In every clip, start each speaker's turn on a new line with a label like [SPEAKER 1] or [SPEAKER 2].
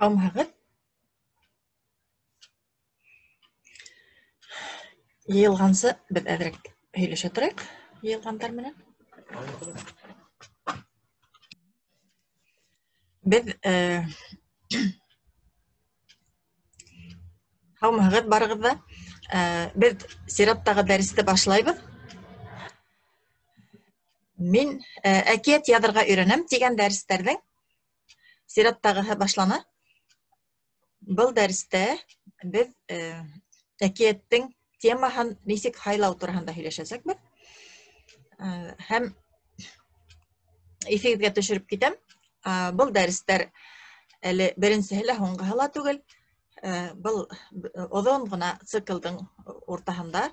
[SPEAKER 1] Амһағыт йыйылғансы беҙ әҙерәк һөйләшә торайыҡ йыйылғандар менән. Беҙ һаумыһығыҙ барығыҙ ҙа. Беҙ сираттағы дәресте башлайбыҙ. Мин әкиәт яҙырға өйрәнәм тигән дәрестәрҙең сираттағыһы башлана. Был дәрестә беҙ әкиәттең темаһын нисек һайлау тураһында һөйләшәсәкбеҙ. Һәм иҫегеҙгә төшөрөп китәм. Был дәрестәр әле беренсеһе лә, һуңғыһы ла түгел. Был оҙон ғына циклдың уртаһында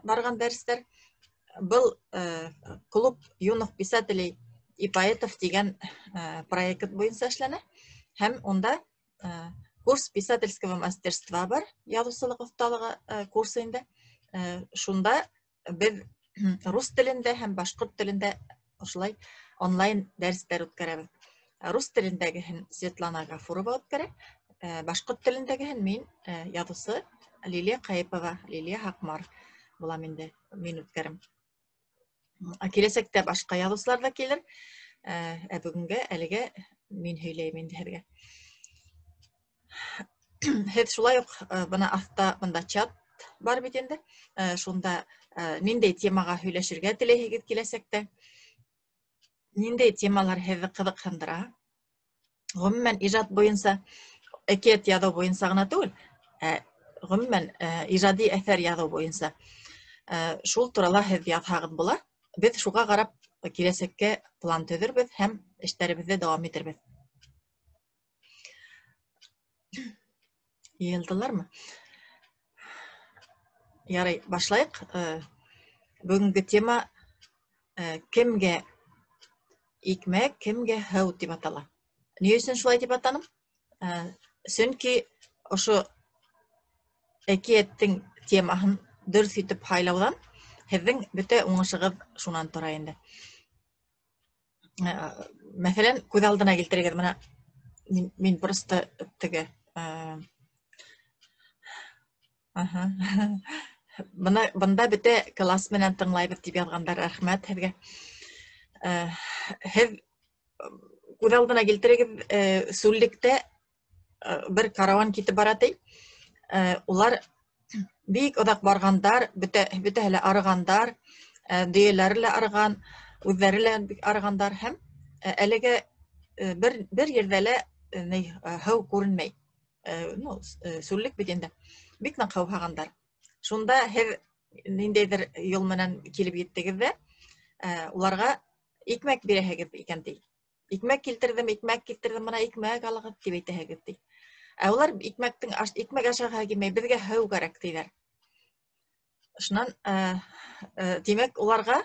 [SPEAKER 1] барған дәрестәр. Был клуб юных писателей и поэтов тигән проект буйынса эшләнә. Һәм унда курс писательского мастерства бар, яҙыусылыҡ оҫталығы курсы инде. Шунда беҙ рус телендә һәм башҡорт телендә ошолай онлайн дәрестәр үткәрәбеҙ. Рус телендәгеһен Светлана Гафурова үткәрә, башҡорт телендәгеһен мин, яҙыусы Лилия Ҡайыпова, Лилия Һаҡмар булам инде, мин үткәрәм. Киләсәктә башҡа яҙыусылар ҙа килер. Бөгөнгә әлегә мин һөйләйем инде һеҙгә. Һеҙ шулай уҡ бына аҫта бында чат бар бит инде. Шунда ниндәй темаға һөйләшергә теләйһегеҙ киләсәктә? Ниндәй темалар һеҙҙе ҡыҙыҡһындыра? Ғөмүмән ижад буйынса, әкиәт яҙыу буйынса ғына түгел, ғөмүмән ижади әҫәр яҙыу буйынса шул турала һеҙ яҙһағыҙ була. Беҙ шуға ҡарап киләсәккә план төҙөрбөҙ һәм эштәребеҙҙе дауам итербеҙ. Йыйылдылармы? Ярай, башлайыҡ. Бөгөнгө тема кемгә икмәк, кемгә һыу тип атала. Ни өсөн шулай тип атаным? Сөнки ошо әкиәттең темаһын дөрөҫ итеп һайлауҙан һеҙҙең бөтә уңышығыҙ шунан тора инде. Мәҫәлән, күҙ алдына килтерегеҙ, бына мин просто теге бында бөтә класс менән тыңлайбыҙ тип яҙғандар, рәхмәт һеҙгә. Һеҙ күҙ алдына килтерегеҙ, сүллектә бер караван китеп бара ти. Улар бик оҙаҡ барғандар, бөтәһе лә арығандар, дөйәләре лә арыған, үҙҙәре лә арығандар һәм әлегә бер ерҙә лә һыу күренмәй. Сүллек бит инде. Бик ныҡ һыуһағандар. Шунда һеҙ ниндәйҙер юл менән килеп еттегеҙ ҙә уларға икмәк бирәһегеҙ икән ти. Икмәк килтерҙем, бына икмәк алығыҙ тип әйтәһегеҙ ти. Улар икмәк ашаға килмәй, беҙгә һыу кәрәк тиҙәр. Шунан, тимәк, уларға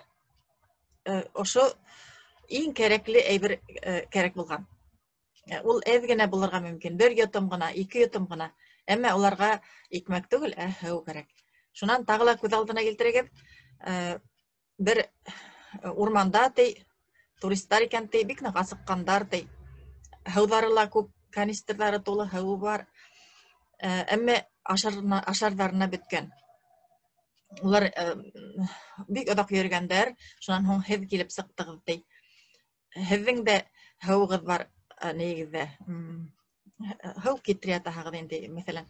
[SPEAKER 1] ошо иң кәрәкле әйбер кәрәк булған. Ул әҙ генә булырға мөмкин, бер йотом ғына, 2 йотом ғына. Әммә уларға икмәк түгел, һыу кәрәк. Шунан тағы ла күҙ алдына килтерегеҙ, бер урманда ти, туристтар икән ти, бик ныҡ асыҡҡандар ти. Һыуҙары ла күп, канистрҙары тулы һыуы бар. Әммә ашарҙарына бөткән. Улар бик оҙаҡ йөрөгәндәр, шунан һуң һеҙ килеп сыҡтығыҙ ти. Һеҙҙең дә һыуығыҙ бар, нейегеҙҙә, һыу китер ятаһығыҙ инде, мәҫәлән.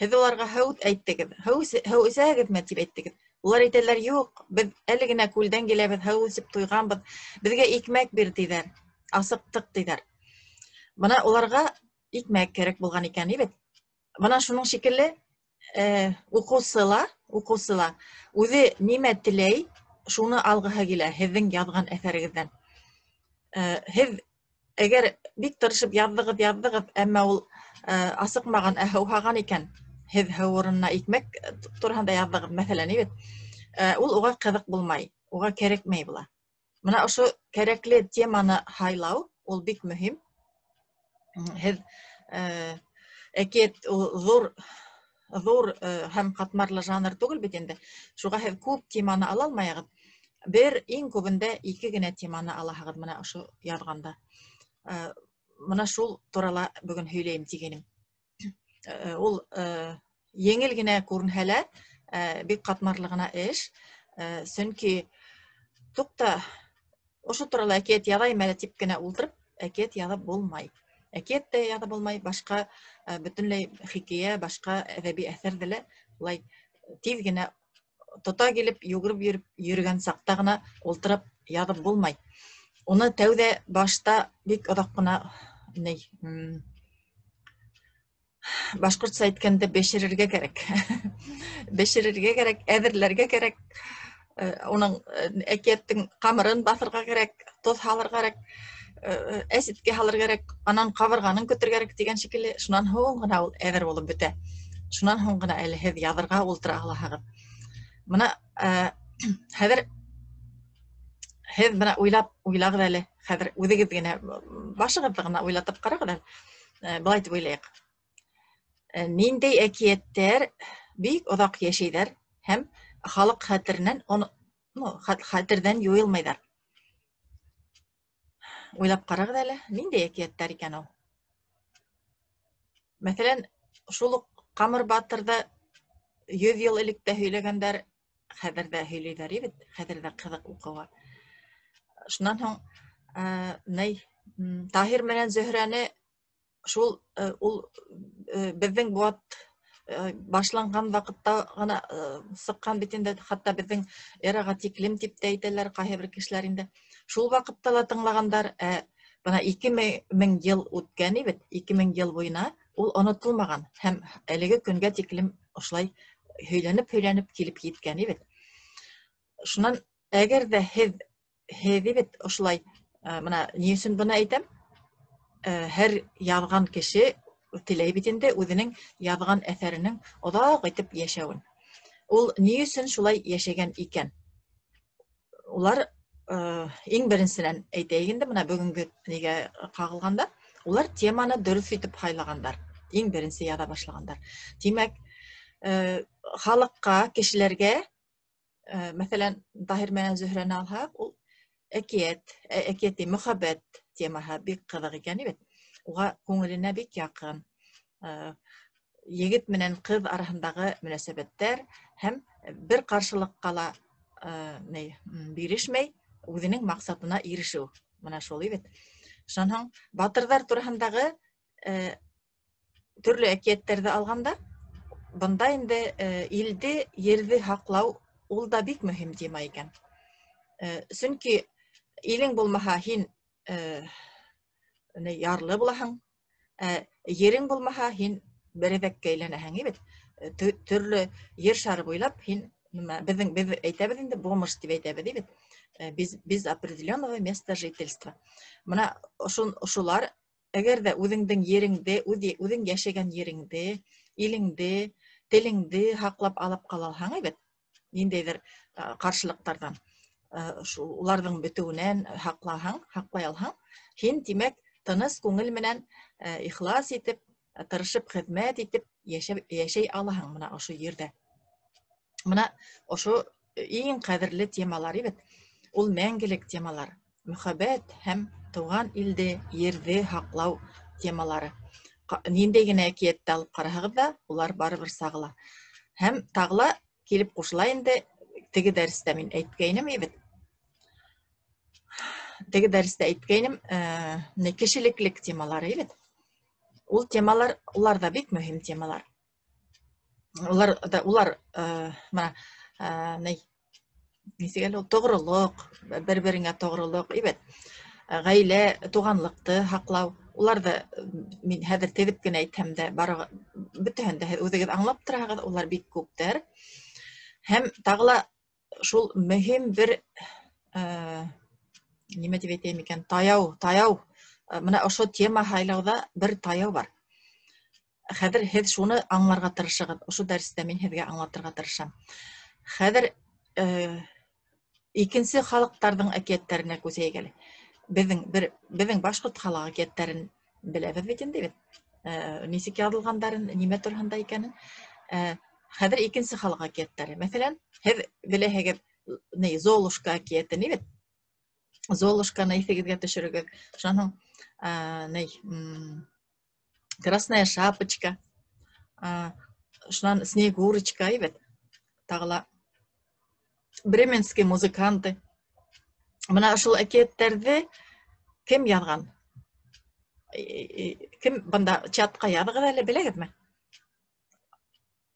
[SPEAKER 1] Һеҙ уларға һыу әйттегеҙ, һыу эсәһегеҙме тип әйттегеҙ. Улар әйтәләр, юҡ, беҙ әле генә күлдән киләбеҙ, һыу эсеп туйғанбыҙ, беҙгә икмәк бир тиҙәр, асыҡтыҡ тиҙәр. Бына уларға икмәк кәрәк булған икән, ебет. Бына шуның шикелле уҡыусыла үҙе нимә теләй, шуны алғыһы килә һеҙҙең яҙған әҫәрегеҙҙән. Һеҙ әгәр бик тырышып яҙҙығыҙ, әммә ул асыҡмаған, һыуһаған икән, һеҙ һыу урынына икмәк тураһында яҙҙығыҙ, мәҫәлән, ебет. Ул уға ҡыҙыҡ булмай, уға кәрәкмәй була. Бына ошо кәрәкле теманы һайлау, ул бик мөһим. Һеҙ әкиәт ҙур һәм ҡатмарлы жанр түгел бит инде. Шуға һеҙ күп теманы ала алмайығыҙ. Бер иң күбендә 2 генә теманы алаһығыҙ бына ошо яҙғанда. мына шул турала бүген һөйләйем дигәнем. Ул еңел генә күренһә лә, бик катмарлы гына эш. Сөнки тукта, ошо турала әкият яҙайым әле тип кенә ултырып, әкият яҙып булмай. Әкият тә яҙып булмай, башка бөтөнләй хикәйә, башка әҙәби әҫәрҙе лә улай тиҙ генә тота килеп, йүгереп йөрөгән саҡта гына ултырып яҙып булмай. Уны тәүҙә башта бик оҙаҡ ҡына башҡортса әйткәндә бешерергә кәрәк. Бешерергә кәрәк, әҙерләргә кәрәк. Уның әкиәттең ҡамырын баҫырға кәрәк, тоҙ һалырға кәрәк, әсеткә һалырға кәрәк, анан ҡабырғанын көтөргә кәрәк дигән шикелле, шунан һуң ғына ул әҙер булып бөтә. Шунан һуң ғына әле һеҙ яҙырға ултыра алаһығыҙ. Бына хәҙер һеҙ бына уйлағыҙ әле, хәҙер үҙегеҙ генә башығыҙҙы ғына уйлатып ҡарағыҙ әле. Былай тип уйлайыҡ. Ниндәй әкиәттәр бик оҙаҡ йәшәйҙәр һәм халыҡ хәтерҙән юйылмайҙар. Уйлап ҡарағыҙ әле, ниндәй әкиәттәр икән ул? Мәҫәлән, шул уҡ Ҡамыр батырҙы 100 йыл элек тә һөйләгәндәр, хәҙер ҙә һөйләйҙәр бит, хәҙер ҙә ҡыҙыҡ уҡыуға. Шунан һуң, Таһир менән Зөһрәне шул ул беҙҙең быуат башланған ваҡытта ғына сыҡҡан бит инде, хатта беҙҙең эраға тиклем тип тә әйтәләр ҡайһы бер кешеләр инде. Шул ваҡытта ла тыңлағандар, бына 2000 йыл үткән бит, 2000 йыл буйына ул онотолмаған һәм әлеге көнгә тиклем ошолай һөйләнеп килеп еткән бит. Шунан әгәр ҙә һеҙ бит ошолай, мына ни өсөн бына әйтәм, һәр яҙған кеше теләй бит инде үҙенең яҙған әҫәренең оҙаҡ итеп йәшәүен. Ул ни өсөн шулай йәшәгән икән? Улар иң беренсенән әйтәйек инде, бына бөгөнгө нигә ҡағылғанда, улар теманы дөрөҫ итеп һайлағандар. Иң беренсе яҙа башлағандар. Тимәк, халыҡҡа, кешеләргә, мәҫәлән, Таһир менән Зөһрәне алһаҡ, ул әкиәти мөхәббәт темаһы бик ҡыҙыҡ икән бит. Уға күңеленә бик яҡын. Егет менән ҡыҙ араһындағы мөнәсәбәттәр һәм бер ҡаршылыҡҡа ла бирешмәй, үҙенең маҡсатына ирешеү. Бына шул бит. Шунан һуң, батырҙар тураһындағы төрлө әкиәттәрҙе алғанда, бында инде илде, ерҙе һаҡлау ул да бик мөһим тема икән. Сөнки илең булмаһа, һин ярлы булаһың, ерең булмаһа, һин берәҙәккә әйләнәһең бит. Төрлө ер шары буйлап, һин беҙ әйтәбеҙ инде, бомж тип әйтәбеҙ бит. Без определенного места жительства. Бына ошолар, әгәр ҙә үҙеңдең ереңде, үҙең йәшәгән ереңде, илеңде, телеңде һаҡлап алып ҡалалһаң бит, ниндәйҙер ҡаршылыҡтарҙан, уларҙың бөтөүенән һаҡлай алһаң, һин, тимәк, тыныс күңел менән ихлас итеп, тырышып, хеҙмәт итеп йәшәй алаһың бына ошо ерҙә. Бына ошо иң ҡәҙерле темалар бит. Ул мәңгелек темалар. Мөхәббәт һәм тыуған илде, ерҙе һаҡлау темалары. Ниндәй генә әкиәтте алып ҡараһағыҙ да, улар барыбер сағыла. Һәм тағыла килеп ҡушыла инде, теге дәрестә мин әйткәйнем бит. Теге дәрестә әйткәйнем, кешелеклек темалары бит. Ул темалар, улар да бик мөһим темалар. Улар тоғролоҡ, бер-береңә тоғролоҡ, ғаилә, туғанлыҡты һаҡлау. Уларҙы мин хәҙер теҙеп кенә әйтһәм дә, бөтәһен дә үҙегеҙ аңлап тораһығыҙ, улар бик күптәр. Һәм тағы ла шул мөһим бер, нимә тип әйтәйем икән, таяу. Мына ошо тема һайлауҙа бер таяу бар. Хәҙер һеҙ шуны аңларға тырышығыҙ. Ошо дәрестә мин һеҙгә аңлатырға тырышам. Хәҙер икенсе халыҡтарҙың әкиәттәренә күсәйек әле. Беҙҙең башҡорт халыҡ әкиәттәрен беләбеҙ бит инде бит. Нисек яҙылғандарын, нимә тураһында икәнен. Хәҙер икенсе халыҡ әкиәттәре. Мәҫәлән, һеҙ беләһегеҙ Золушка әкиәте, ни бит? Золушканы иҫегеҙгә төшөрөгөҙ. Шунан һуң Ней Красная шапочка, шунан Снегурочка, ибет. Тағыла Бременский музыканты. Мына ошол әкиеттерди кем язган? Кем бында чатка язган әле белегезме?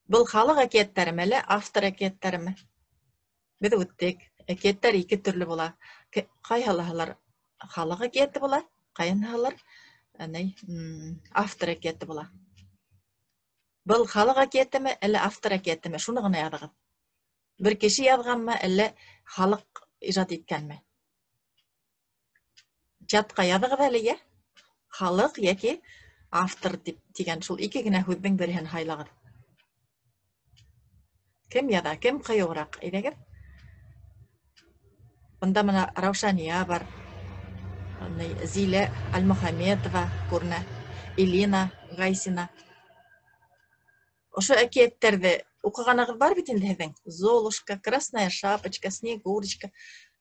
[SPEAKER 1] Бұл халық әкиеттерме әле автор әкиеттерме? Без үттек. Әкиеттер ике төрле була. Кайһылары халық әкиети була, кайһылары автор әкиети була. Бұл халық әкиетеме әле автор әкиетеме? Шуны гына язган. Бер кеше язганмы әле халық ижад иткәнме? Чатка язган әле я? Халық яки автор дигән шул ике генә һүзнең берен хайлагыз. Кем яза, кем кыюрак? Әйдәгез. Бында мына Раушания бар. Зилә Альмөхәмметова күренә, Элина Гайсина. Ошо әкиеттерди укыганыгыз бар бит инде һезнең? Золушка, Красная шапочка, Снегурочка,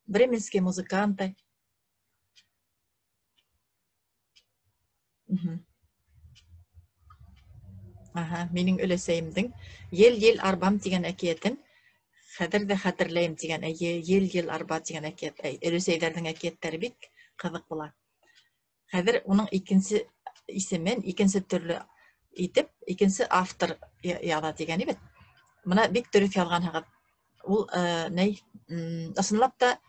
[SPEAKER 1] Бременские музыканты. Минең өләсәйемдең Ел арбам дигән әкиятен хәзер дә хәтерләйм дигән Ел арба дигән әкият. Өләсәйләрнең әкияттәре бик кызык була. Хәзер уның икенче исемен, икенче төрле итеп, икенче автор яза дигән бит. Мына бик дөрес язган хәгат. Ул ысынлап та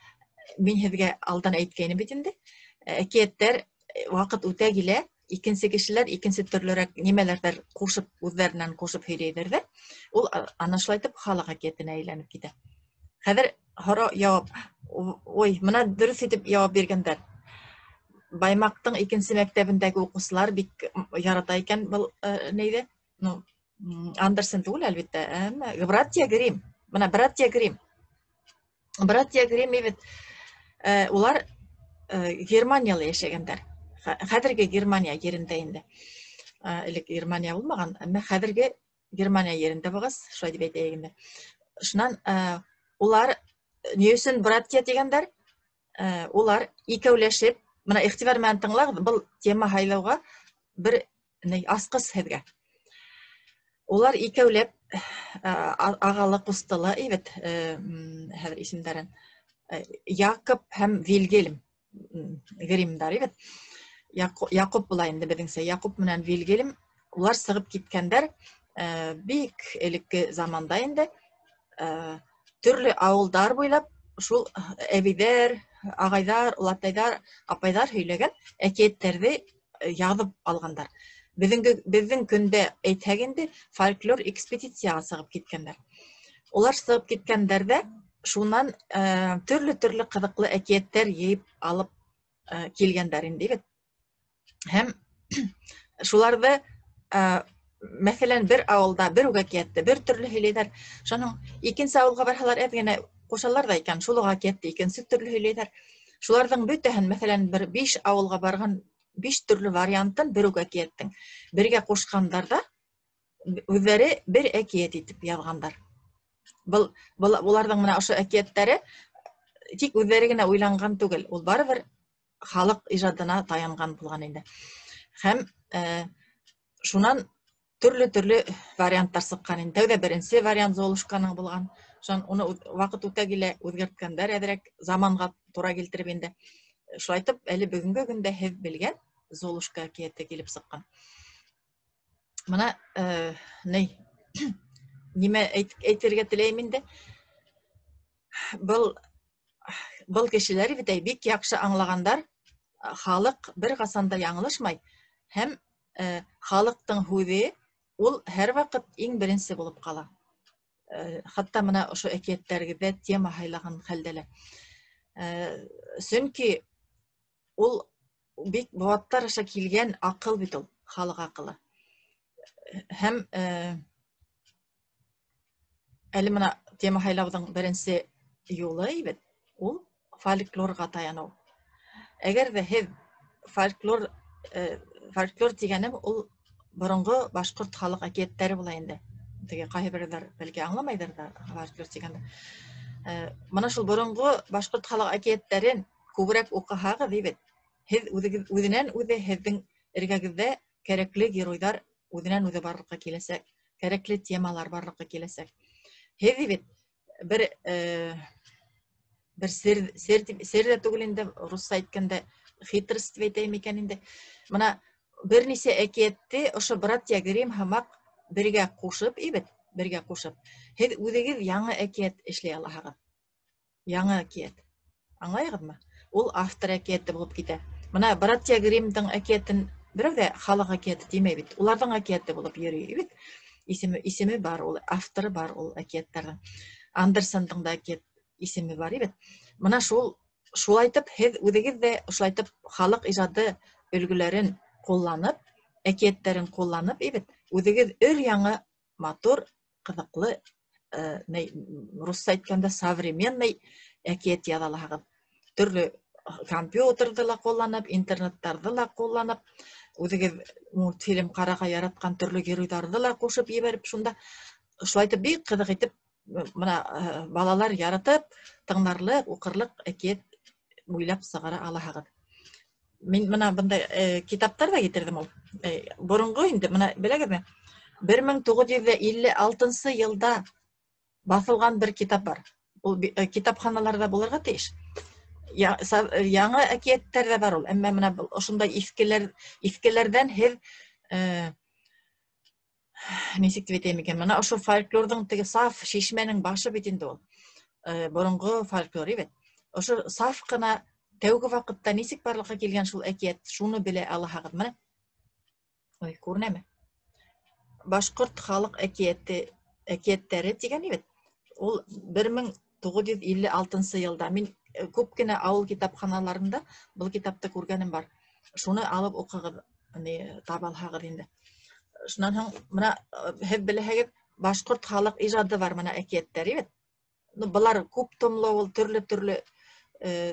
[SPEAKER 1] мин һезгә алдан әйткәнем бит инде. Әкияттәр вакыт үтә килә, икенче кешеләр икенче төрлерәк нимәләрдер кушып, үзләреннән кушып һөйләйдер дә. Ул аны шулай итеп халык әкиятенә әйләнеп китә. Хәзер хара явап, ой, мына дөрес итеп явап биргәндәр. Баймактың икенче мәктәбендәге укучылар бик ярата икән был нейде? Андерсен түгел әлбәттә, Братья Гримм. Мына Братья Гримм. Братья Гримм бит улар Германияда яшәгәннәр. Хәзерге Германия yerində инде. Элек Германия булмаган, әмма хәзерге Германия yerində бугыз, шулай дип әйтәйек инде. Шуннан улар ни өчен братья дигәндәр? Улар икәүләшеп, мына игътибар белән тыңлагыз, бу тема хайлауга бер аскыс һезгә. Улар икәүләп агалы кустылы, ибет, хәзер исемдәрен Якоб һәм Вильгельм Гриммдар, ибет. Якоб була инде безнеңсә, Якоб менән Вильгельм, улар сыгып киткәндәр, бик элекке заманда инде, төрле авылдар буйлап, шул әбидәр, агайдар, улатайдар, апайдар һөйләгән әкиятләрне язып алгандар. Безнең көндә әйтһәк инде, фольклор экспедицияга сыгып киткәннәр. Улар сыгып киткәндәрдә шуннан төрле кызыклы әкиятләр йыйып алып килгәннәр инде бит. Һәм шуларда мәсәлән бер авылда бер әкиятте бер төрле һөйләйдәр. Шуның икенче авылга барһалар әзгенә кушалар да икән, шул әкиятте икенче төрле һөйләйдәр. Шуларның бөтәһен мәсәлән бер 5 авылга барган 5 төрле вариантын бер әкияттың бергә кушкандар да үзләре бер әкият итеп язгандар. Буларның менә ошо әкиятләре тик үзләре генә уйланган түгел, ул барыбер халык ижадына таянган булган инде. Һәм шунан төрле варианттар сыккан инде. Тәүдә беренче вариант Золушканың булган. Шун уны вакыт үтә килә үзгәрткәндәр, әзрәк заманга тура килтереп инде. Шулай итеп, әле бүгенге көндә һез белгән Золушка әкияте килеп сыккан. Мына нимә әйтергә теләйм инде? Был кешеләр бит бик яхшы аңлагандар, халык бер касанда яңлышмай, һәм халыктың һүзе ул һәр вакыт иң беренче булып кала. Хатта мына ошо әкиятләргә тема хайлаган хәлдәләр. Сөнки ул бик ваттар аша килгән акыл бит ул, халык акылы. Һәм әле мына тема хайлаудың беренче юлы бит ул фольклорга таяну. Әгәр дә һез фольклор дигәнем ул борынгы башкорт халык әкиятләре була инде. Теге кайберләр бәлки аңламайдыр да фольклор дигәндә. Мына шул борынгы башкорт халык әкиятләрен күбрәк укыһагыз бит. һеҙ үҙенән үҙе һеҙҙең эргәгеҙҙә кәрәкле геройҙар үҙенән үҙе барлыҡҡа киләсәк, кәрәкле темалар барлыҡҡа киләсәк. Һеҙ бит бер сер дә түгел инде, русса әйткәндә хитрство әйтәйем икән инде. Мына бер нисә әкиәтте ошо братья Гримм һымаҡ бергә ҡушып, бергә ҡушып, һеҙ үҙегеҙ яңы әкиәт эшләй алаһығыҙ. Яңы әкиәт. Аңлайһығыҙмы? Ул автор әкиәте булып китә. Мына братья Гриммдың әкиәтен берәү ҙә халыҡ әкиәте тимәй бит. Уларҙың әкиәте булып йөрөй бит. Исеме бар, ул авторы бар ул әкиәттәрҙең. Андерсондың да әкиәт исеме бар бит. Мына шулайтып һеҙ үҙегеҙ ҙә шулайтып халыҡ ижады өлгөләрен ҡулланып, әкиәттәрен ҡулланып, үҙегеҙ өр-яңы, матур, ҡыҙыҡлы, русса әйткәндә современный әкиәт яҙа алаһығыҙ. Төрлө компьютерҙы ла ҡулланып, интернеттарҙы ла ҡулланып, үҙегеҙ мультфильм ҡарарға яратҡан төрлө геройҙарҙы ла ҡушып ебәреп, шунда шулайтып бик ҡыҙыҡ итеп, мына балалар яратып, тыңларлыҡ, уҡырлыҡ әкиәт уйлап сығара алаһығыҙ. Мин мына бындай китаптар да китерҙем ул. Боронғо инде, мына беләгеҙме? 1956 йылда баҫылған бер китап бар. Ул китапханаларҙа булырға тейеш. Яңы әкиәттәр ҙә бар ул. Әммә мына ошондай иҫкеләрҙән һеҙ нисек дип әйтәйем икән, мына ошо фольклорҙың теге саф шишмәнең башы бит инде ул. Боронғо фольклор, ошо саф ҡына тәүге ваҡытта нисек барлыҡҡа килгән шул әкиәт, шуны белә алаһығыҙ. Мына, күренәме? Башҡорт халыҡ әкиәттәре тигән, ул 1956 йылда. Мин күп кенә ауыл китапханаларында был китапты күргәнем бар. Шуны алып уҡығыҙ, таба алһағыҙ инде. Шунан һуң, мына һеҙ беләһегеҙ, башҡорт халыҡ ижады бар, мына әкиәттәр, Былар күп томло, ул төрлө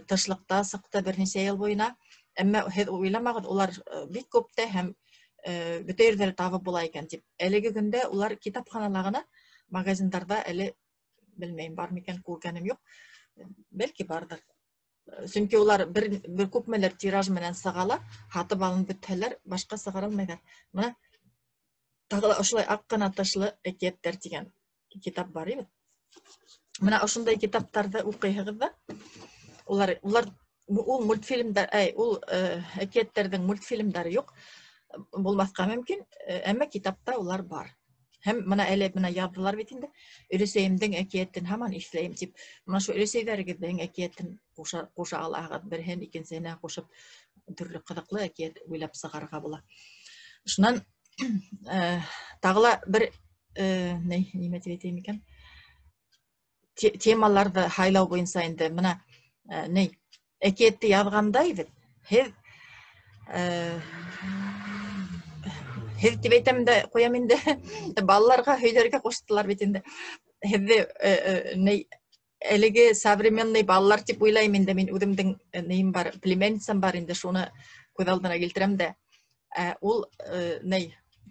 [SPEAKER 1] тышлыҡта сыҡты бер нисә йыл буйына. Әммә һеҙ уйламағыҙ, улар бик күптә һәм бөтә ерҙә табып була икән тип. Әлеге көндә улар китапханала ғына, магазиндарҙа әле белмәйем, бар микән, күргәнем юҡ. Бәлки барҙыр. Сөнки улар бер күпмелер тираж менән сығала, һатып алынып бөтһәләр, башҡа сығара алмайҙар. Мына тағы ошолай аҡ ҡына тышлы әкиәттәр тигән китап бар, Мына ошондай китаптарҙы уҡыйһығыҙ ҙа, ул мультфильмдар, ул әкиәттәрҙең мультфильмдары юҡ, булмаҫҡа мөмкин, әммә китапта улар бар. Һәм мына әле яҙҙылар бит инде, өләсәйемдең әкиәтен һаман иҫләйем тип, мына шул өләсәйҙәрегеҙҙең әкиәтен ҡуша алаһығыҙ, береһен икенсеһенә ҡушып, төрлө ҡыҙыҡлы әкиәт уйлап сығарырға була. Шунан тағы ла бер, нимә тип әйтәйем икән, темаларҙы һайлау буйынса инде, мына әкиәтте яҙғанда, һеҙ тип әйтәм дә ҡуям инде, балаларға һөйҙәргә ҡуштылар бит инде. Һеҙҙе әлеге современный балалар тип уйлайым инде, мин үҙемдең нейем бар, племянницам бар инде, шуны күҙ алдына килтерәм дә. Ул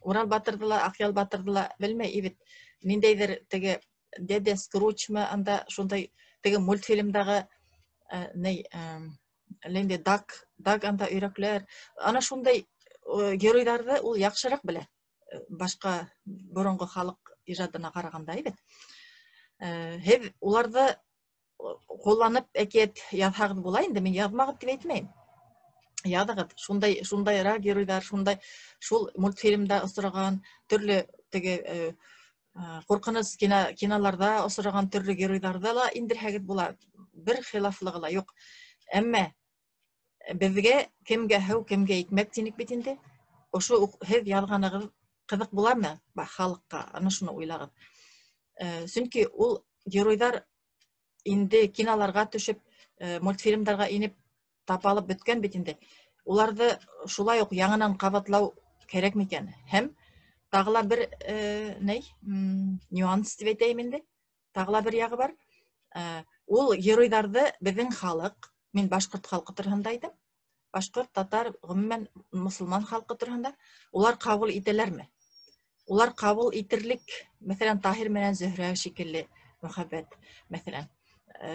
[SPEAKER 1] Урал батырҙы ла, Аҡъял батырҙы ла белмәй, ниндәйҙер теге Дядя Скручмы, анда шундай теге мультфильмдағы Даг анда өйрәкләр, ана шундай геройҙарҙы ул яҡшыраҡ белә, башҡа боронғо халыҡ ижадына ҡарағанда, һеҙ уларҙы ҡулланып әкиәт яҙһағыҙ була инде, мин яҙмағыҙ тип әйтмәйем. Яҙығыҙ, шундайыраҡ геройҙар, шул мультфильмда осраған, төрлө теге ҡурҡыныс киноларҙа осраған төрлө геройҙарҙы ла индерһәгеҙ була, бер хилафлығы ла юҡ. Әммә беҙгә кемгә һыу, кемгә икмәк тинек бит инде. Ошо һеҙ яҙғанығыҙ ҡыҙыҡ буламы халыҡҡа, ана шуны уйлағыҙ. Сөнки ул геройҙар инде киноларға төшөп, мультфильмдарға инеп, тапалып бөткән бит инде. Уларҙы шулай уҡ яңынан ҡабатлау кәрәк микән? Һәм тағы ла бер нюанс тип әйтәйем инде, тағы ла бер яғы бар. Ул геройҙарҙы беҙҙең халыҡ, мин башҡорт халҡы тураһында әйтәм, башҡорт, татар, ғөмүмән мосолман халҡы тураһында, улар ҡабул итәләрме? Улар ҡабул итерлек, мәҫәлән, Таһир менән Зөһрә шикелле мөхәббәт, мәҫәлән,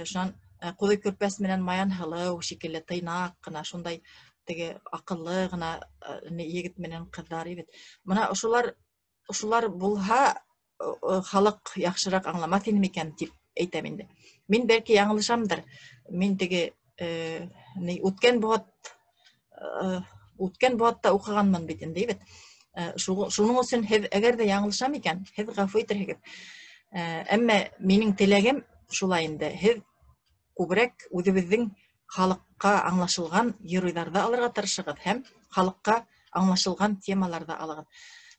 [SPEAKER 1] шунан Ҡуҙый Көрпәс менән Маян һылыу шикелле тыйнаҡ ҡына шундай теге акыллы гына егет менен кыздар бит. Мына ошолар булһа халык яхшырак аңламас ине микән дип әйтәм инде. Мин бәлки яңлышамдыр. Мин теге үткән буатта укыганмын бит инде бит. Шуның өчен һез әгәр дә яңлышам икән, һез гафу итәргез. Әмма минең теләгем шулай инде. Һез күбрәк үзебезнең халыкка аңлашылган геройларда алырга тырышыгыз һәм халыкка аңлашылган темаларда алыгыз.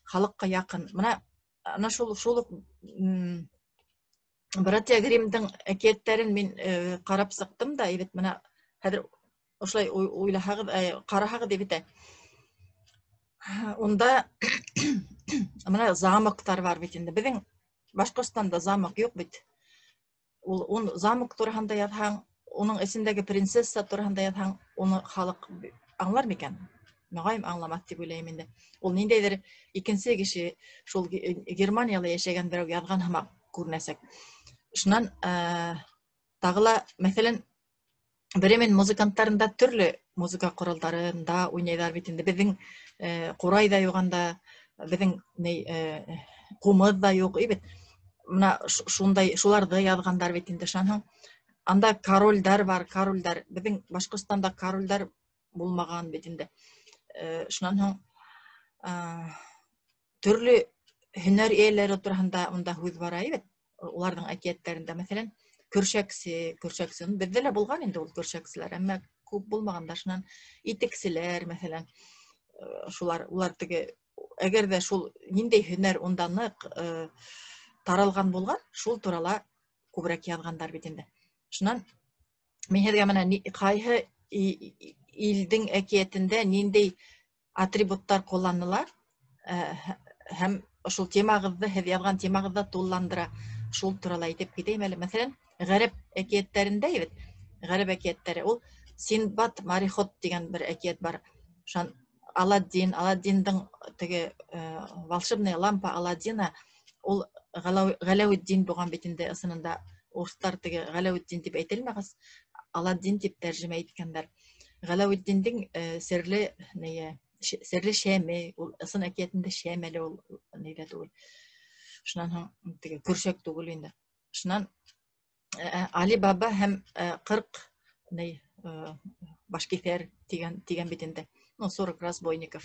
[SPEAKER 1] Халыкка якын. Мына шул Братья Гриммдың әкиятләрен мин карап сыктым да, бит мына хәзер ошлай уйлаһагыз, караһагыз бит. Онда мына замоктар бар бит инде. Безнең Башкортстанда замок юк бит. Ул замок турында язһаң, уның эчендәге принцесса турында язһаң, уны халык аңлар микән? Мөгаим аңламас дип уйлыйм инде. Ул ниндәйдер икенче кеше, шул Германияда яшәгән берәү язган һымак күрнәсәк. Шуннан тагыла, мәсәлән, Бремен музыкантларында төрле музыка коралларында уйнайдар бит инде. Безнең курай да юганда, безнең кумыз да юк бит. Мына шундай шуларды язгандар бит инде. Шуннан анда корольдар бар, корольдар. Безнең Башкортстанда корольдар булмаган бит инде. Шуннан төрле һөнәр ияләре турында монда һүз бара бит. Уларның әкиятләрендә, мәсәлән, көршәксен бездә лә булган инде ул көршәкселәр, әмма күп булмаганда. Шуннан итекселәр, мәсәлән, улар теге әгәр дә шул ниндәй һөнәр унда нык таралган булган, шул турала күбрәк язгандар бит инде. Шуннан мин һәргә менә кайһы илдең әкиятендә ниндәй атрибуттар кулланыла һәм шул темагызды, һез язган темагызды тулландыра, шул турала әйтеп китәм әле. Мәсәлән, гарәп әкиятләрендә бит, гарәп әкиятләре, ул Синдбад мореход дигән бер әкият бар. Шун Аладдиндың теге волшебная лампа Аладдина, ул Галауиддин булган бит инде. Ысынында урыслар теге Галауиддин дип әйтелмәгәс, Аладдин дип тәрҗемә иткәннәр. Галауиддиндың серле шәме, ул ысын әкиятендә шәм әле ул нидә түгел. Шуннан теге көршәк түгел инде. Шуннан Али Баба һәм 40 башкефер дигән бит инде. 40 разбойников.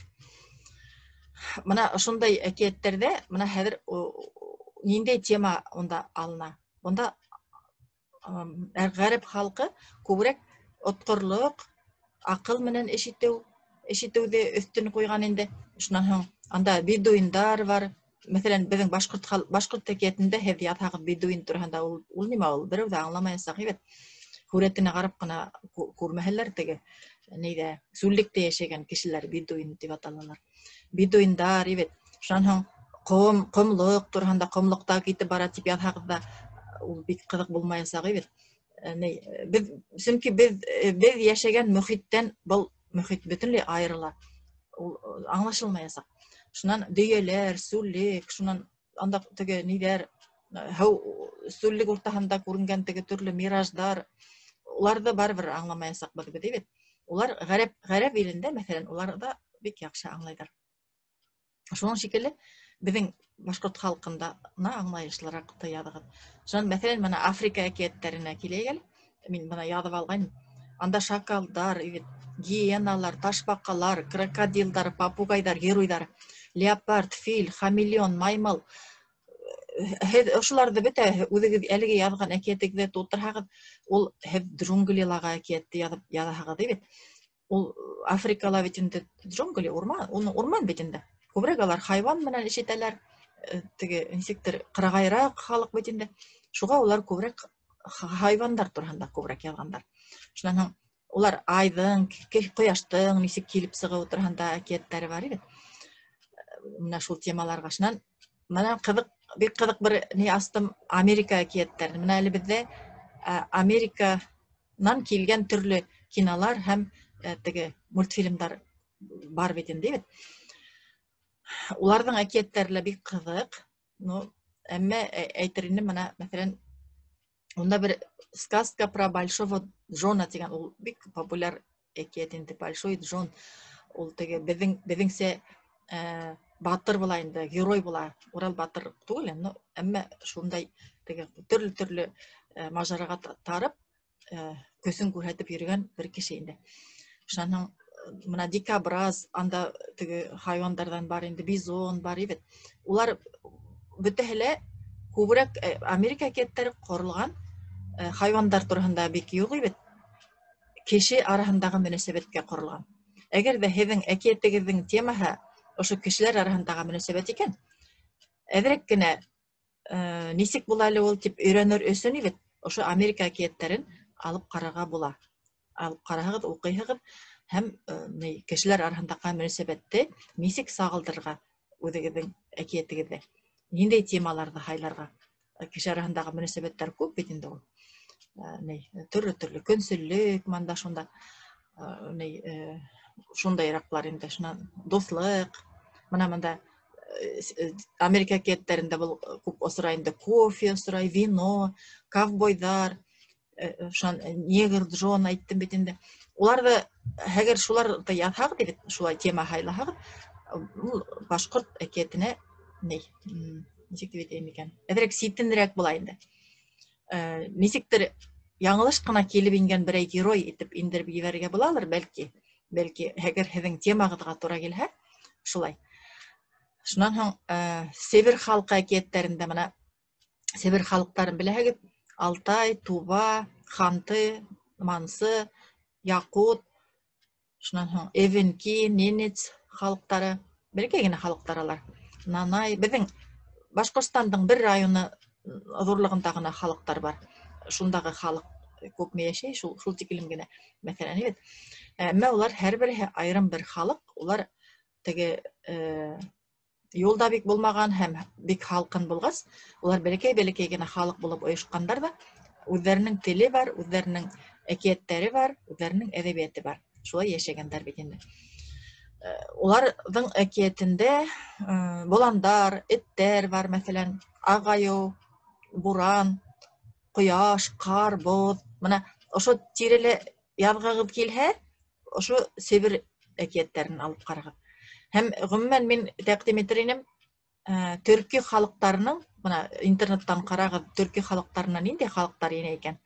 [SPEAKER 1] Мына шундай әкиятләрдә, мына хәзер ниндәй тема онда алына? Онда гарәп халкы күбрәк откырлык, акыл менән ишетүдә өстен куйган инде. Шуннан анда бедуиндар бар. Мәсәлән, безнең башкорт әкиятендә һез язган бедуин турында ул нима ул? Берәү дә аңламаячак бит. Хүрәтенә карап кына күрмәһәләр теге нидә сүллектә яшәгән кешеләр бедуин дип аталалар. Бедуиндар бит. Шуннан комлык турында, комлыкта китеп бара дип язган да ул бик кызык булмаячак бит. Чөнки без яшәгән мөхиттән бу мөхит бөтенләй аерыла. Ул аңлашылмаячак. Шуннан дөяләр, сүллек, шуннан анда теге нидәр, сүллек уртаһында күренгән теге төрле мираждар, уларда барбер аңламаячак бит. Улар гарәп илендә, мәсәлән, уларда бик яхшы аңлайдар. Шуның шикелле безнең башкорт халкында аңлаешлырак тоядыгыз. Шуннан мәсәлән, менә Африка әкиятләренә киләйек. Мин моны язып алган. Анда шакалдар, гиеналар, ташбакалар, крокодилдар, попугайдар, геройдар, леопард, фил, хамелеон, маймыл. Ошоларды бөтә үзегез әлеге язган әкиятегезгә тутырһагыз, ул джунглиларга әкиятте язһагыз бит. Ул Африкала бит инде джунгли, урман бит инде. Күбрәк алар хайван менән ишетәләр. Теге инсектор кырагайрак халык бит инде. Шуга улар күбрәк хайвандар турында күбрәк язгандар. Шуннан улар айдың, кояштың ничек килеп сыгып турында әкиятләре бар иде. Менә шул темаларга. Шуннан менә бик кызык бер ни астым Америка әкиятләрен. Менә әле бездә Американнан килгән төрле кинолар һәм теге мультфильмдар бар бит инде. Уларның әкиятләре бик кызык. Әмма әйтер инде, менә мәсәлән, онда бер сказка про большого Джона дигән ул бик популяр әкият инде Большой Джон. Ул теге беҙҙеңсә батыр була инде, герой була. Урал батыр түгел, но әммә шундай теге төрлө мажараға тарып, көсөн күрһәтеп йөрөгән бер кеше инде. Шунан мына дикобраз, анда теге хайвандардан бар инде, бизон бар бит. Улар бөтәһе лә күберәк Америка әкиәттәре ҡоролған хайвандар тураһында бик юҡ бит. Кеше араһындағы мөнәсәбәткә ҡоролған. Әгәр ҙә һеҙҙең әкиәтегеҙҙең темаһы ошо кешеләр араһындағы мөнәсәбәт икән, әҙерәк кенә нисек була әле ул тип өйрәнер өсөн бит, ошо Америка әкиәттәрен алып ҡарарға була. Алып ҡараһығыҙ, уҡыйһығыҙ һәм кешеләр араһындағы мөнәсәбәтте нисек сағылдырға үҙегеҙҙең әкиәтегеҙҙә. Ниндәй темаларҙы һайларға? Кеше араһындағы мөнәсәбәттәр күп бит инде ул. Төрлө көнсөллөк, мында шунда шундайыраҡлар инде, шунан дуҫлык, мында Америка әкиәттәрендә был күп осрай инде, кофе осрай, вино, ковбойҙар, шунан негр Джон әйттем бит инде. Уларҙы, әгәр шуларҙы яҙһағыҙ бит, шулай тема һайлаһағыҙ, ул башҡорт әкиәтенә нисек дип әйтәйем икән, әҙерәк ситенерәк була инде. Нисектер яңылыш ҡына килеп ингән берәй герой итеп индереп ебәрергә булалыр, бәлки, әгәр һеҙҙең темағыҙға тура килһә, шулай. Шунан һуң Себер халҡы әкиәттәрендә мына Себер халыҡтарын беләһегеҙ, Алтай, Туба, Ханты, Мансы, Яҡут, шунан һуң Эвенки, Ненец халыҡтары, бәләкәй генә халыҡтаралар. Нанай, беҙҙең Башҡортостандың бер районы ҙурлығында ғына халыҡтар бар. Шундағы халыҡ күпме йәшәй, шул тиклем генә. Мәҫәлән, бит. Әммә улар һәр береһе айырым бер халыҡ, улар теге юлда бик булмаған һәм бик халҡын булғас, улар бәләкәй генә халыҡ булып ойошҡандар да, үҙҙәренең теле бар, үҙҙәренең әкиәттәре бар, үҙҙәренең әҙәбиәте бар. Шулай йәшәгәндәр бит инде. Уларҙың әкиәтендә боландар, эттәр бар, мәҫәлән, ағайыу, буран, ҡояш, ҡар, боҙ. Мына ошо тиреле яҙғығыҙ килһә, ошо Себер әкиәттәрен алып ҡарағыҙ. Һәм ғөмүмән мин тәҡдим итер инем, төрки халыҡтарының, мына интернеттан ҡарағыҙ, төрки халыҡтарына ниндәй халыҡтар инә икән.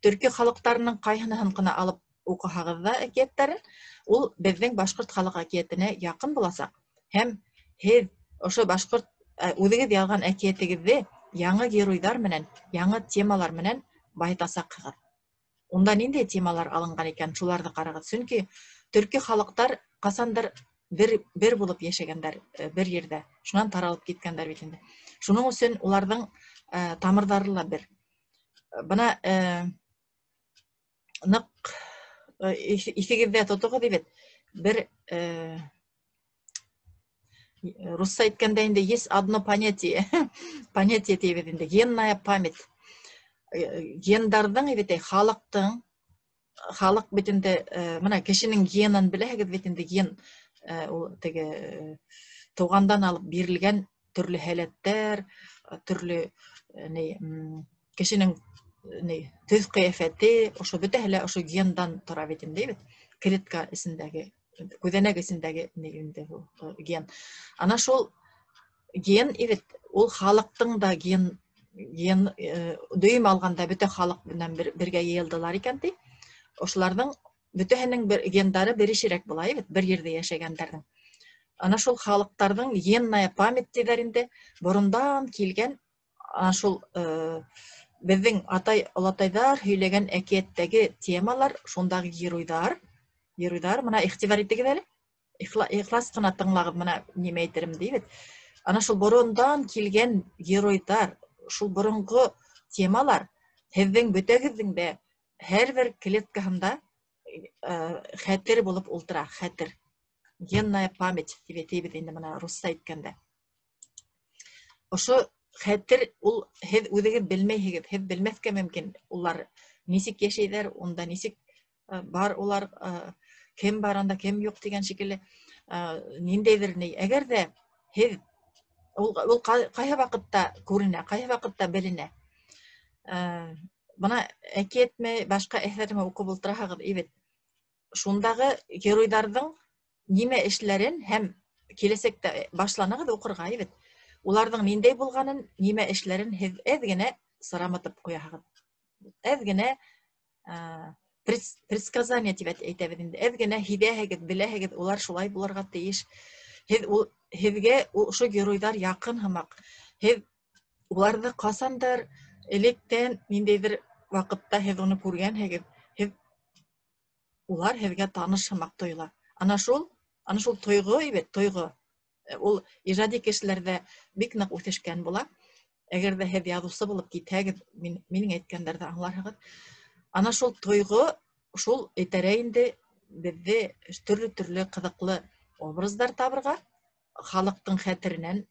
[SPEAKER 1] Төрки халыҡтарының ҡайһыныһын ғына алып уҡыһағыҙ ҙа әкиәттәрен, ул беҙҙең башҡорт халыҡ әкиәтенә яҡын буласаҡ. Һәм һеҙ ошо башҡорт үҙегеҙ яҙған әкиәтегеҙҙе яңы геройҙар менән, яңы темалар менән байтасаҡһығыҙ. Унда ниндәй темалар алынған икән, шуларҙы ҡарағыҙ. Сөнки төрки халыҡтар ҡасандыр бер булып йәшәгәндәр бер ерҙә. Шунан таралып киткәндәр бит инде. Шуның өсөн уларҙың тамырҙары ла бер. Бына ныҡ иҫегеҙҙә тотоғоҙ бит. Бер русса әйткәндә инде есть одно понятие. Понятие тибеҙ инде. Генная память. Гендарҙың бит халыҡтың, халыҡ бит инде, мына кешенең генын беләһегеҙ бит инде, ген ул теге тыуғандан алып бирелгән төрлө һәләттәр, төрлө кешенең төҫ ҡиәфәте, ошо бөтәһе лә ошо гендан тора бит инде, клетка эсендәге, күҙәнәк эсендәге ген. Ана шул ген, ул халыҡтың да ген дөйөм алғанда бөтә халыҡ менән бергә йыйылдылар икән, ти. Ошоларҙың бөтәһенең гендары берешерәк була, бер ерҙә йәшәгәндәрҙең. Ана шул халыҡтарҙың генная память тиҙәр инде, борондан килгән, шул беҙҙең атай-олатайҙар һөйләгән әкиәттәге темалар, шундағы геройҙар, мына иғтибар итегеҙ әле, ихлас ҡына тыңлағыҙ, мына нимә әйтерем дейбеҙ. Ана шул борондан килгән геройҙар, шул боронғо темалар, һеҙҙең бөтәгеҙҙең дә һәр бер клеткаһында хәтер булып ултыра, хәтер. Генная память тибеҙ инде мына русса әйткәндә. Ошо хәтер, ул һеҙ үҙегеҙ белмәйһегеҙ, һеҙ белмәҫкә мөмкин. Улар нисек йәшәйҙәр, унда нисек бар улар, кем бар анда, кем юҡ тигән шикелле, ниндәйҙер ни. Әгәр ҙә һеҙ, ул ҡайһы ваҡытта күренә, ҡайһы ваҡытта беленә. Бына әкиәтме, башҡа әҫәрме уҡып ултыраһығыҙ, ибет. шундағы геройдардың неме эшләрен һәм киләсәктә башланыгыз укырга ибет. Уларның ниндәй булганын, неме эшләрен һез әз генә сырамытып куяһыгыз. Әз генә предсказание дип әйтәбез инде. Әз генә һиҙәһегеҙ, беләһегеҙ, улар шулай булырга тейеш. Һеҙгә ошо геройдар яҡын һымаҡ. Һеҙ уларҙы ҡасандыр электән ниндәйҙер ваҡытта һеҙ уны күргәнһегеҙ. Улар һеҙгә таныш һымаҡ тойола. Ана шул тойғо ибет, тойғо. Ул ижади кешеләрҙә бик ныҡ үҫешкән була. Әгәр ҙә һеҙ яҙыусы булып китһәгеҙ, минең әйткәндәрҙе аңларһығыҙ. Ана шул тойғо, шул этәрә инде беҙҙе төрлө ҡыҙыҡлы образдар табырға, халыҡтың хәтеренән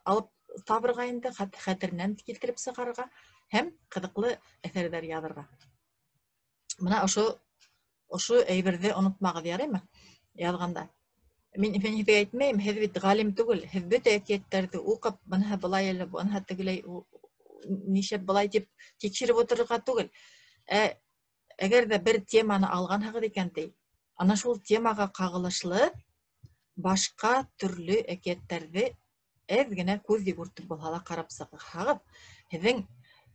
[SPEAKER 1] алып табырға инде, хәтеренән килтереп сығарырға һәм ҡыҙыҡлы әҫәрҙәр яҙырға. Бына ошо әйберҙе онотмағыҙ, яраймы? Яҙғанда. Мин һеҙгә әйтмәйем, һеҙ бит ғалим түгел, һеҙ бөтә әкиәттәрҙе уҡып, быныһы былай әле, быныһы тегеләй, нишәп былай тип тикшереп ултырырға түгел. Әгәр ҙә бер теманы алғанһығыҙ икән, ана шул темаға ҡағылышлы башҡа төрлө әкиәттәрҙе әҙ генә күҙ йүгертеп булһа ла ҡарап сығаһығыҙ.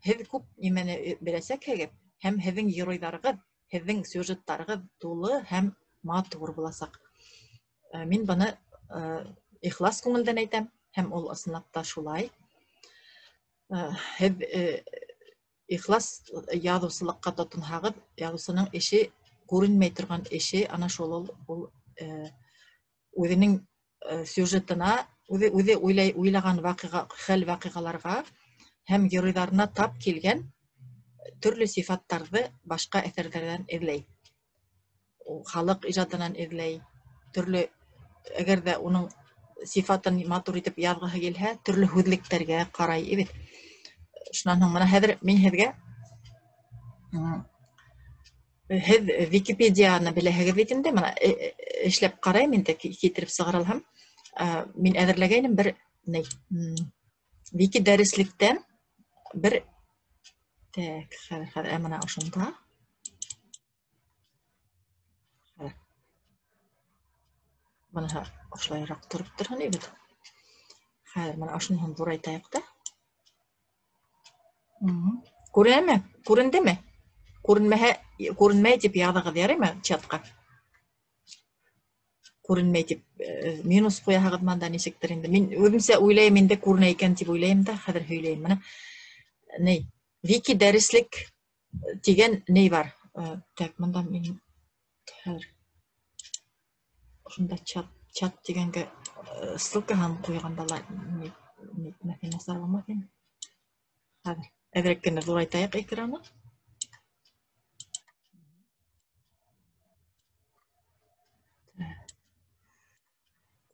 [SPEAKER 1] Һеҙ күп нимәне беләсәкһегеҙ һәм һеҙҙең геройҙарығыҙ, һеҙҙең сюжеттарығыҙ тулы һәм матур буласаҡ. Мин быны ихлас күңелдән әйтәм, һәм ул ысынлап та шулай. Һеҙ ихлас яҙыусылыҡҡа тотонһағыҙ, яҙыусының эше, күренмәй торған эше, ана шул ул үҙенең сюжетына, үҙе уйлаған хәл ваҡиғаларға һәм геройҙарына тап килгән төрлө сифаттарҙы башҡа әҫәрҙәрҙән эҙләй. Халыҡ ижадынан эҙләй, төрлө, әгәр ҙә уның сифатын матур итеп яҙғыһы килһә, төрлө һүҙлектәргә ҡарай ибет. Шунан һуң, бына хәҙер мин һеҙгә, һеҙ Википедияны беләһегеҙ бит инде, бына эшләп ҡарайым инде, китереп сығарылһам. Мин әҙерләгәйнем бер вики дәреслектән бер, хәҙер, мына ошонда. Быныһы ошолайыраҡ тороп торһон ибет. Хәҙер мына ошоноһон ҙурайтайыҡ та. Күренәме? Күрендеме? Күренмәй тип яҙығыҙ, яраймы, чатҡа? Күренмәй тип минус ҡуяһығыҙ мында нисектер инде. Мин үҙемсә уйлайым инде, күренә икән тип уйлайым да, хәҙер һөйләйем. Бына вики дәреслек тигән ней бар. Так, мында мин хәҙер ошонда чат тигәнгә ссылкаһын ҡуйғанда ла нетмәҫен, насар булмаҫ. Хәҙер әҙерәк кенә ҙурайтайыҡ экраны.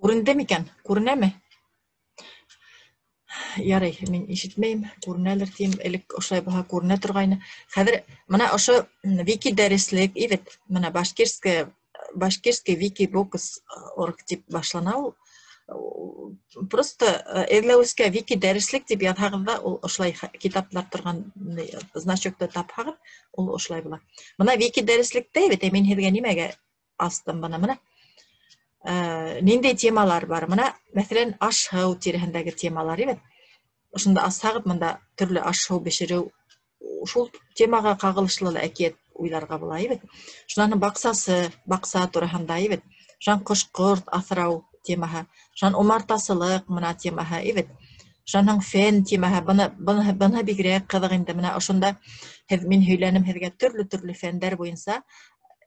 [SPEAKER 1] Күренде микән? Күренәме? Ярай, мин ишетмәйем, күренәлер тием, элек ошолай булһа күренә торғайны. Хәҙер мына ошо вики дәреслек, ибет, мына башкирский wikibooks.org тип башлана ул. Просто эҙләүескә вики дәреслек тип яҙһағыҙ да, ул ошолай китаплар торған значокты тапһағыҙ, ул ошолай була. Мына вики дәреслектә, ибет, мин һеҙгә нимәгә астым бына. Ниндәй темалар бар? Мына, мәҫәлән, аш-һыу тиреһендәге темалар, ибет. Ошонда асһағыҙ, мында төрлө аш-һыу бешереү, шул темаға ҡағылышлы әкиәт уйларға була, ибет. Шунан баҡса тураһында, ибет. Шунан ҡош-ҡорт аҫрау темаһы, шунан умартасылыҡ мына темаһы, ибет. Шунан фән темаһы, быны бигерәк ҡыҙыҡ инде. Мына ошонда мин һөйләнем һеҙгә төрлө фәндәр буйынса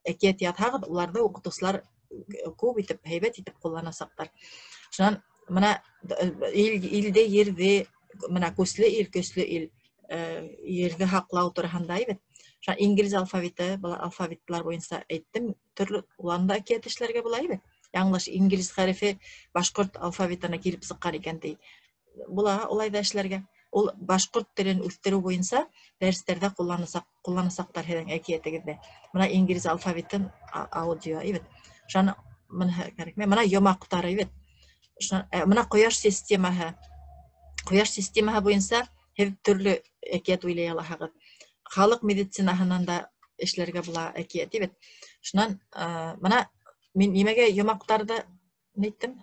[SPEAKER 1] әкиәт яҙһағыҙ, уларҙы уҡытыусылар күп итеп, һәйбәт итеп ҡулланасаҡтар. Шунан мына илде, ерҙе, мына көслө ил, ерҙе һаҡлау тураһында, ибет. Шунан инглиз алфавиты, алфавитлар буйынса әйттем, төрлө уларында әкиәт эшләргә була, ибет. Яңлыш инглиз хәрефе башҡорт алфавитына килеп сыҡҡан икән, ти. Була, улай да эшләргә. Ул башҡорт телен үҫтереү буйынса дәрестәрҙә ҡулланасаҡтар һеҙҙең әкиәтегеҙҙә. Мына инглиз алфавитын аудио, ибет. Шунан мына йомаҡтары, ибет. Мына ҡояш системаһы. Ҡояш системаһы буйынса һеҙ төрлө әкиәт уйлай алаһығыҙ. Халыҡ медицинаһынан да эшләргә була әкият бит. Шуннан мына мин нимәгә йомактарды әйттем?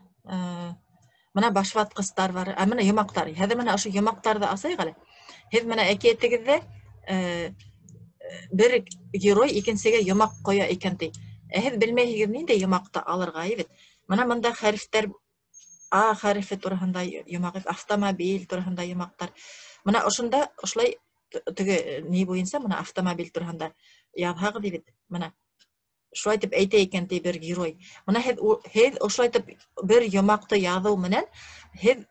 [SPEAKER 1] Мына башваткыстар бар. Менә йомактар. Хәзер менә ошо йомактарды асайык әле. Һез менә әкиятегездә бер герой икенчегә йомак коя икән ди. Һез белмәйсегез нинди йомакты алырга бит. Мына монда хәрефтәр А хәрефе турында йомак, автомобиль турында йомактар. Мына ошонда ошлай теге ни буенча мына автомобиль турында язһагыз бит. Мына шулай итеп әйтә икән ди бер герой. Мына һез ошолай итеп бер йомакты язу менән һез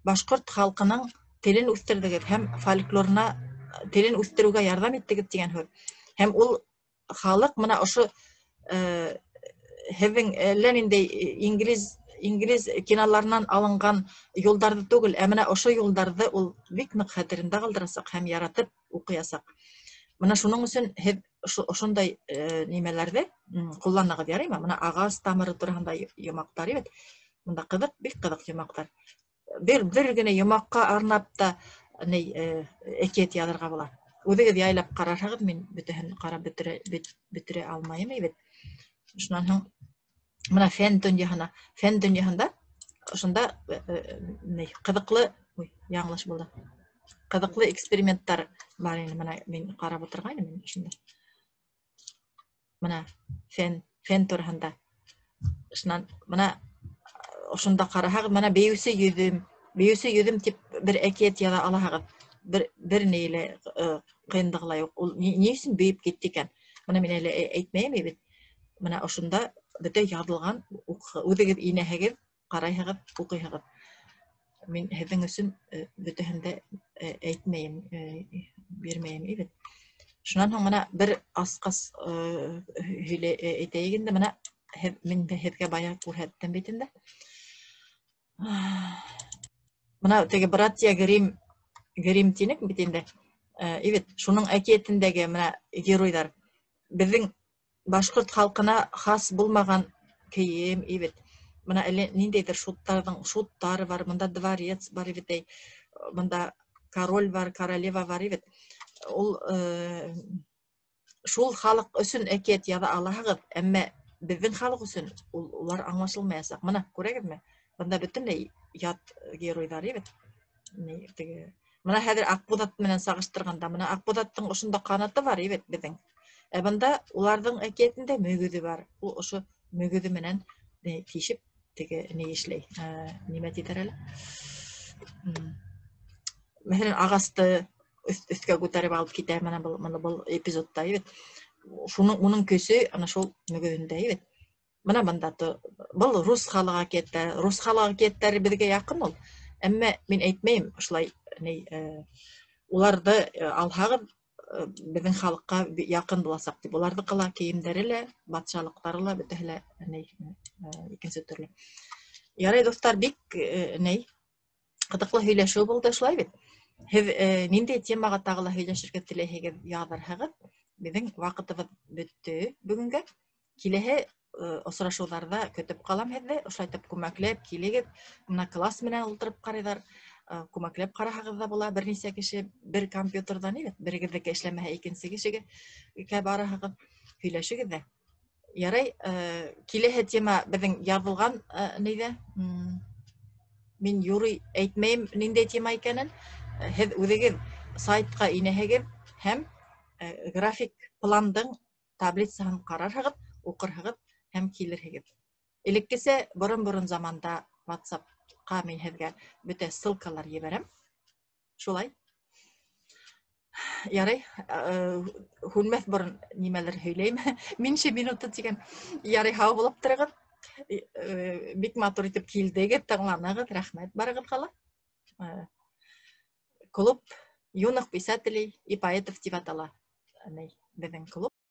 [SPEAKER 1] башкорт халкының телен үстердегез һәм фольклорына телен үстерүгә ярдәм иттегез дигән һүз. Һәм ул халык мына ошо һеҙҙең әллә ниндәй инглиз киноларынан алынган юлдарҙы түгел, ә менә ошо юлдарҙы ул бик ныҡ хәтерендә ҡалдырасаҡ һәм яратып уҡыясаҡ. Мына шуның өсөн һеҙ ошондай нимәләрҙе ҡулланығыҙ, яраймы? Мына ағас тамыры тураһында йомаҡтар бит. Мында ҡыҙыҡ, бик ҡыҙыҡ йомаҡтар. Бер генә йомаҡҡа арнап та әкиәт яҙырға була. Үҙегеҙ яйлап ҡарарһағыҙ, мин бөтәһен ҡарап бөтөрә алмайым бит. Шунан һуң мына фән донъяһында ошонда ҡыҙыҡлы, яңылыш булды. Ҡыҙыҡлы эксперименттар бар ине. Мына мин ҡарап ултырғайным мин ошонда. Мына фән тураһында. Шунан мына ошонда ҡараһағыҙ, мына бейеүсе йөҙөм тип бер әкиәт яҙа алаһығыҙ. Бер нейлә ҡыйынлығы юҡ. Ул ни өсөн бейеп китте икән? Мына мин әле әйтмәйем бит. Мына ошонда бөтә яҙылған, үҙегеҙ инәһегеҙ, ҡарайһығыҙ, уҡыйһығыҙ. Мин һеҙҙең өсөн бөтәһен дә әйтмәйем, бирмәйем бит. Шунан һуң мына бер асҡас әйтәйек инде, мына мин һеҙгә бая күрһәттем бит инде. Мына теге братья Грим тинек бит инде. Ибет, шуның әкиәтендәге мына геройҙар беҙҙең башҡорт халҡына хас булмаған кейем, ибет. Мына әле ниндәйҙер шуттар бар, мында дворец бар, ибет. Мында король бар, королева бар, ибет. Ул шул халыҡ өсөн әкиәт яҙа алаһығыҙ, әммә беҙҙең халыҡ өсөн улар аңлашылмаясаҡ. Мына, күрәгеҙме? Бында бөтөнләй ят геройҙар, ибет. Мына хәҙер Аҡбуҙат менән сағыштырғанда, мына Аҡбуҙаттың ошонда ҡанаты бар, ибет, беҙҙең. Ә бында уларҙың әкиәтендә мөгөҙө бар. Ул ошо мөгөҙө менән тишеп теге ни эшләй. Нимә тиҙәр әле? Мәҫәлән, ағасты өҫкә күтәреп алып китә, менә был эпизодта, ибет. Уның көсө ана шул мөгөҙөндә, ибет. Мына бында был рус халыҡ әкиәттәре. Рус халыҡ әкиәттәре беҙгә яҡын ул. Әммә мин әйтмәйем, ошолай уларҙы алһағыҙ, беҙҙең халыҡҡа яҡын буласаҡ дип. Уларҙыҡы ла кейемдәре лә, батшалыҡтары ла бөтәһе лә икенсе төрлө. Ярай, дуҫтар, бик ҡыҙыҡлы һөйләшеү булды, шулай бит. Һеҙ ниндәй темаға тағы ла һөйләшергә теләйһегеҙ, яҙырһығыҙ. Беҙҙең ваҡытыбыҙ бөттө бөгөнгә. Киләһе осрашыуҙарҙа көтөп ҡалам һеҙҙе. Ошолай итеп күмәкләп килегеҙ. Мына класс менән ултырып ҡарайҙар. Күмәкләп ҡараһағыҙ ҙа була. Бер нисә кеше бер компьютерҙан, берегеҙҙеке эшләмәһә, икенсе кешегә бараһығыҙ, һөйләшегеҙ ҙә. Ярай, киләһе тема беҙҙең яҙылған нейҙә. Мин юрый әйтмәйем ниндәй тема икәнен. Һеҙ үҙегеҙ сайтҡа инәһегеҙ һәм график пландың таблицаһын ҡарарһығыҙ, уҡырһығыҙ һәм килерһегеҙ. Элеккесә борон заманда WhatsApp-ҡа мин һеҙгә бөтә ссылкалар ебәрәм. Шулай. Ярай, һүнмәҫ борон нимәлер һөйләйем. Минше минуты тигән. Ярай, һау булып торығыҙ. Бик матур итеп килдегеҙ, тыңланығыҙ. Рәхмәт барығыҙға ла. Клуб юных писателей и поэтов тип атала. Беҙҙең клуб.